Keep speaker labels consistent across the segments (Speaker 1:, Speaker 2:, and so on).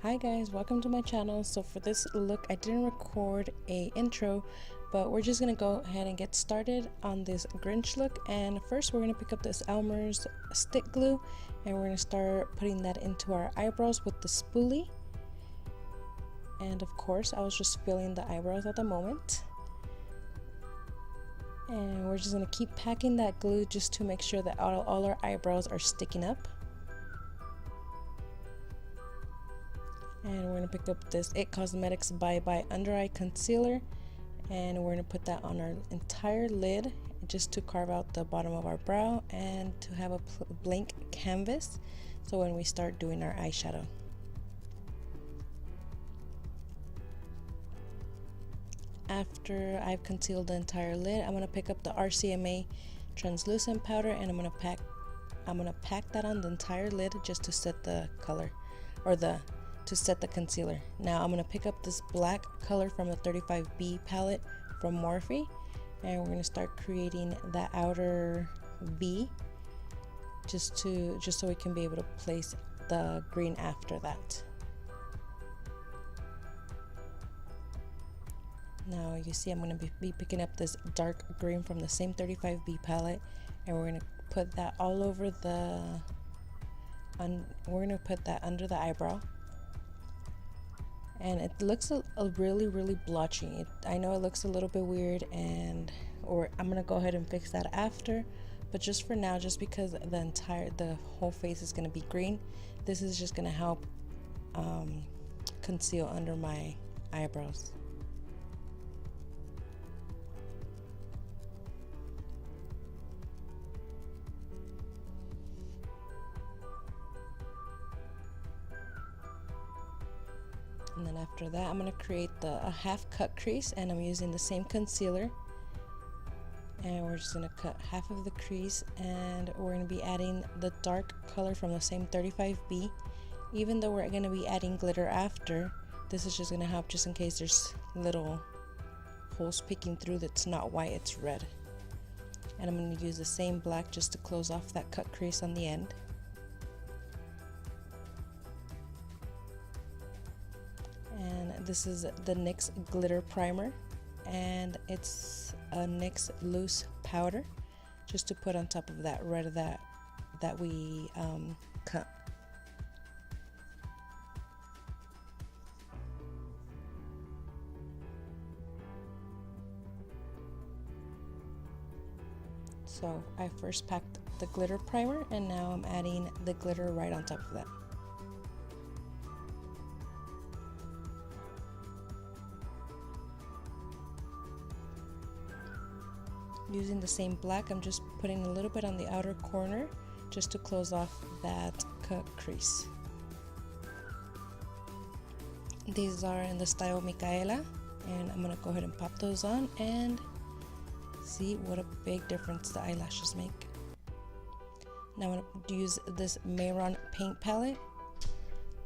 Speaker 1: Hi guys, welcome to my channel. So for this look, I didn't record a intro, but we're just gonna go ahead and get started on this Grinch look. And first we're gonna pick up this Elmer's stick glue and we're gonna start putting that into our eyebrows with the spoolie. And of course I was just filling the eyebrows at the moment, and we're just gonna keep packing that glue just to make sure that all our eyebrows are sticking up. And we're going to pick up this It Cosmetics Bye Bye Under Eye Concealer, and we're going to put that on our entire lid just to carve out the bottom of our brow and to have a blank canvas so when we start doing our eyeshadow. After I've concealed the entire lid, I'm going to pick up the RCMA translucent powder and I'm going to pack that on the entire lid just to set the color, or to set the concealer. Now I'm going to pick up this black color from the 35B palette from Morphe, and we're going to start creating that outer V just so we can be able to place the green after that. Now you see I'm going to be picking up this dark green from the same 35B palette, and we're going to put that all over we're going to put that under the eyebrow. And it looks a really blotchy. I know it looks a little bit weird, or I'm gonna go ahead and fix that after, but just for now, just because the whole face is gonna be green, this is just gonna help conceal under my eyebrows. And then after that, I'm going to create a half cut crease, and I'm using the same concealer, and we're just going to cut half of the crease, and we're going to be adding the dark color from the same 35B. Even though we're going to be adding glitter after, this is just going to help just in case there's little holes peeking through that's not white, it's red. And I'm going to use the same black just to close off that cut crease on the end. And this is the NYX glitter primer, and it's a NYX loose powder just to put on top of that red that we cut. So I first packed the glitter primer, and now I'm adding the glitter right on top of that. Using the same black, I'm just putting a little bit on the outer corner just to close off that cut crease. These are in the style Micaela, and I'm gonna go ahead and pop those on and see what a big difference the eyelashes make. Now I'm gonna use this Mehron paint palette,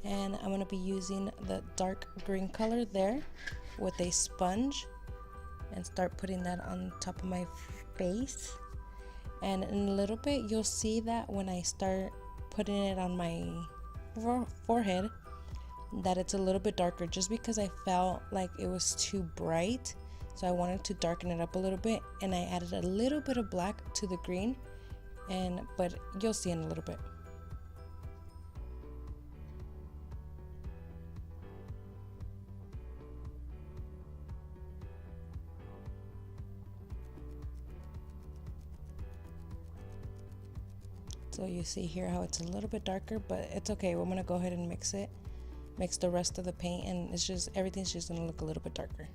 Speaker 1: and I'm gonna be using the dark green color there with a sponge, and start putting that on top of my face. And in a little bit you'll see that when I start putting it on my forehead that it's a little bit darker, just because I felt like it was too bright, so I wanted to darken it up a little bit, and I added a little bit of black to the green, but you'll see in a little bit. So you see here how it's a little bit darker, but it's okay. We're gonna go ahead and mix the rest of the paint, and everything's just gonna look a little bit darker.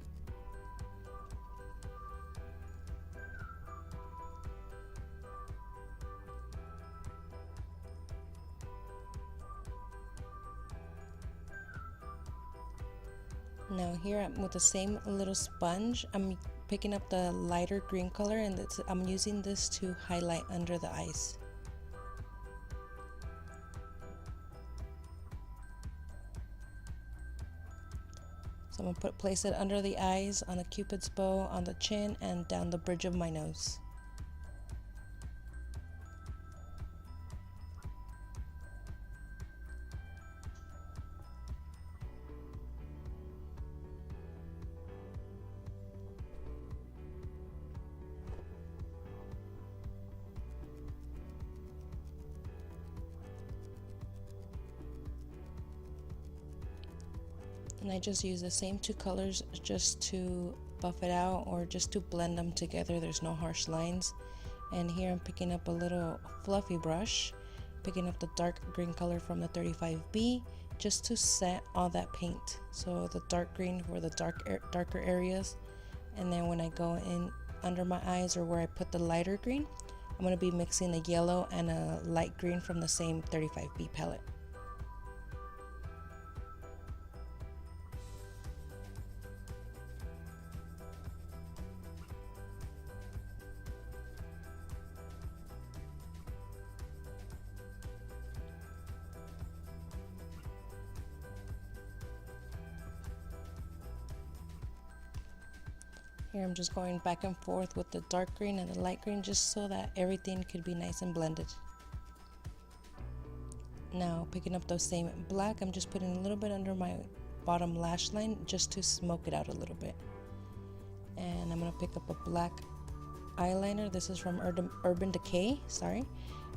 Speaker 1: Now here with the same little sponge, I'm picking up the lighter green color, and I'm using this to highlight under the eyes. So I'm going to place it under the eyes, on a cupid's bow, on the chin, and down the bridge of my nose. And I just use the same two colors just to buff it out or just to blend them together. There's no harsh lines. And here I'm picking up a little fluffy brush, picking up the dark green color from the 35B just to set all that paint. So the dark green for the darker areas, and then when I go in under my eyes or where I put the lighter green, I'm going to be mixing a yellow and a light green from the same 35B palette. Here I'm just going back and forth with the dark green and the light green just so that everything could be nice and blended. Now picking up those same black, I'm just putting a little bit under my bottom lash line just to smoke it out a little bit. And I'm going to pick up a black eyeliner. This is from Urban Decay, sorry.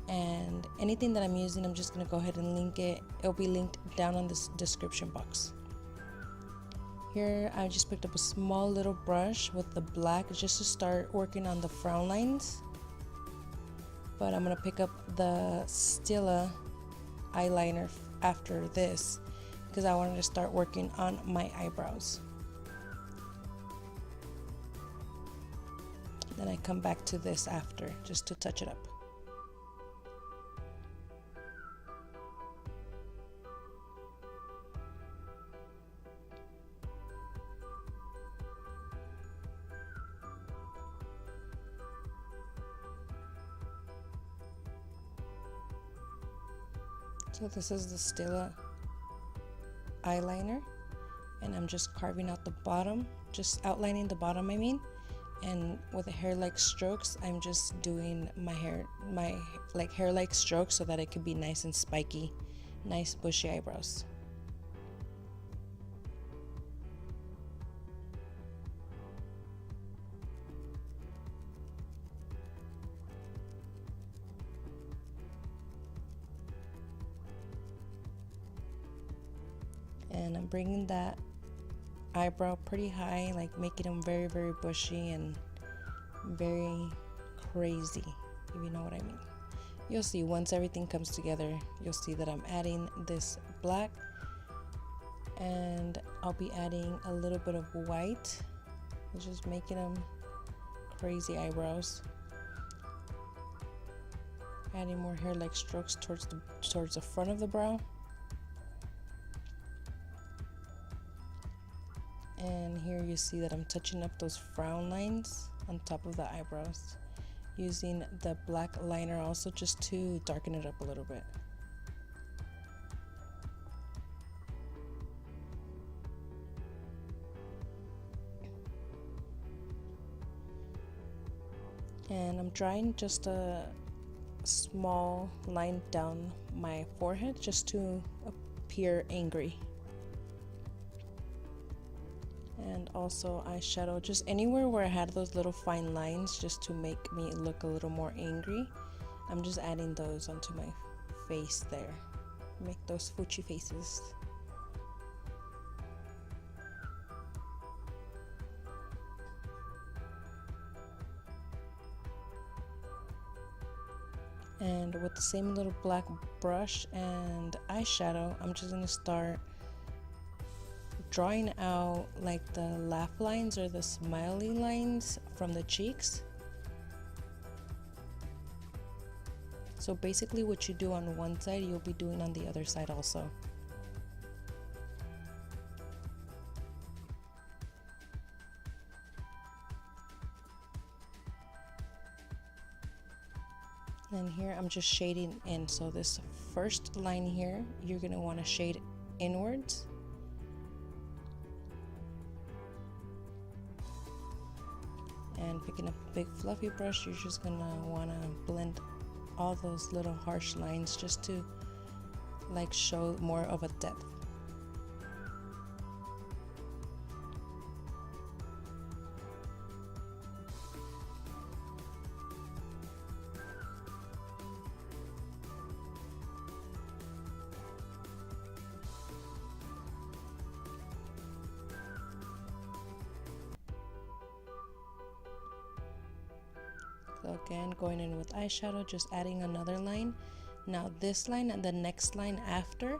Speaker 1: And anything that I'm using, I'm just going to go ahead and link it. It'll be linked down on this description box. Here I just picked up a small little brush with the black just to start working on the frown lines. But I'm going to pick up the STILA eyeliner after this because I wanted to start working on my eyebrows. Then I come back to this after just to touch it up. So this is the STILA eyeliner, and I'm just carving out the bottom, just outlining the bottom I mean, and with the hair-like strokes I'm just doing my like hair-like strokes so that it could be nice and spiky, nice bushy eyebrows. And I'm bringing that eyebrow pretty high, like making them very, very bushy and very crazy, if you know what I mean. You'll see once everything comes together, you'll see that I'm adding this black, and I'll be adding a little bit of white, just making them crazy eyebrows. Adding more hair-like strokes towards the front of the brow. And here you see that I'm touching up those frown lines on top of the eyebrows, using the black liner also just to darken it up a little bit. And I'm drawing just a small line down my forehead just to appear angry. And also eyeshadow just anywhere where I had those little fine lines just to make me look a little more angry. I'm just adding those onto my face there. Make those fuchi faces. And with the same little black brush and eyeshadow, I'm just gonna start drawing out like the laugh lines or the smiley lines from the cheeks. So basically what you do on one side, you'll be doing on the other side also. And here I'm just shading in. So this first line here, you're gonna want to shade inwards. And picking up a big fluffy brush, you're just gonna want to blend all those little harsh lines just to like show more of a depth. So again, going in with eyeshadow, just adding another line. Now this line and the next line after,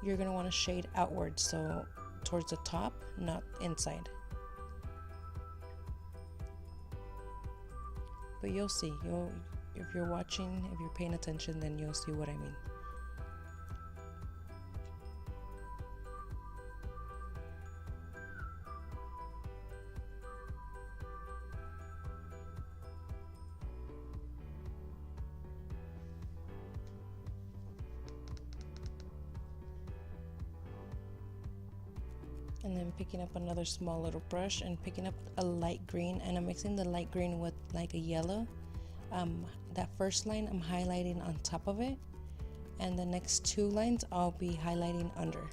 Speaker 1: you're going to want to shade outwards, so towards the top, not inside. But you'll see, if you're watching, if you're paying attention, then you'll see what I mean. And then picking up another small little brush and picking up a light green, and I'm mixing the light green with like a yellow. That first line I'm highlighting on top of it, and the next two lines I'll be highlighting under.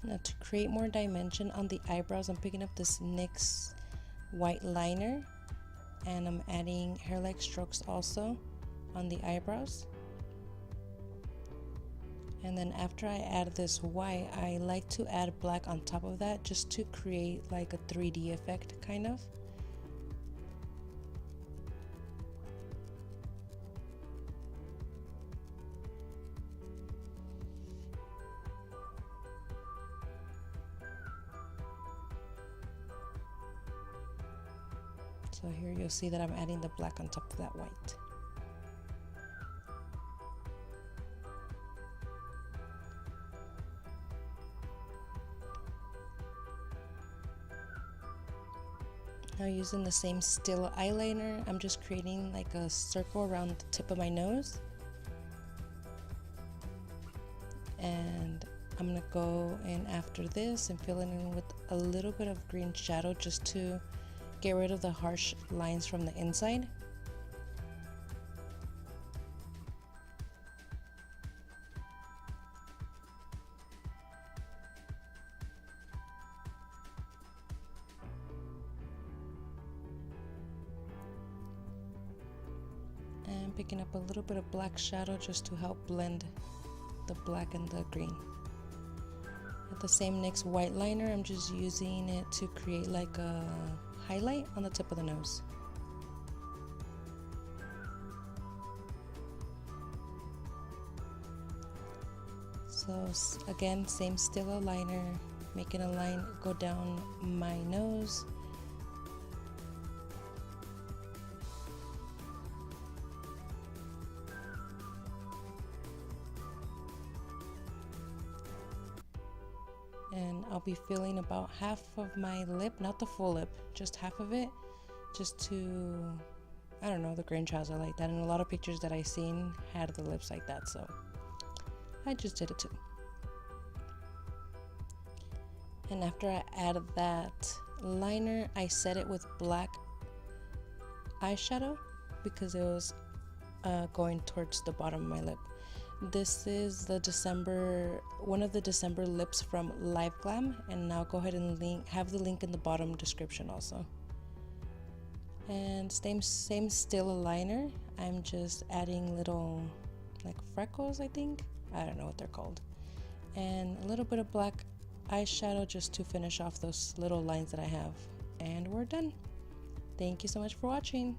Speaker 1: Now to create more dimension on the eyebrows, I'm picking up this NYX white liner, and I'm adding hair-like strokes also on the eyebrows. And then after I add this white, I like to add black on top of that, just to create like a 3D effect kind of. So here you'll see that I'm adding the black on top of that white. Now using the same STILA eyeliner, I'm just creating like a circle around the tip of my nose. And I'm gonna go in after this and fill it in with a little bit of green shadow just to get rid of the harsh lines from the inside. And picking up a little bit of black shadow just to help blend the black and the green. With the same NYX white liner, I'm just using it to create like a highlight on the tip of the nose. So again, same STILA liner, making a line go down my nose. And I'll be filling about half of my lip, not the full lip, just half of it, just to, I don't know, the Grinch has it like that, and a lot of pictures that I seen had the lips like that, so I just did it too. And after I added that liner, I set it with black eyeshadow because it was going towards the bottom of my lip. This is one of the December lips from Live Glam, and I'll go ahead and have the link in the bottom description also. And same STILA liner, I'm just adding little like freckles, I think, I don't know what they're called, and a little bit of black eyeshadow just to finish off those little lines that I have, and we're done. Thank you so much for watching.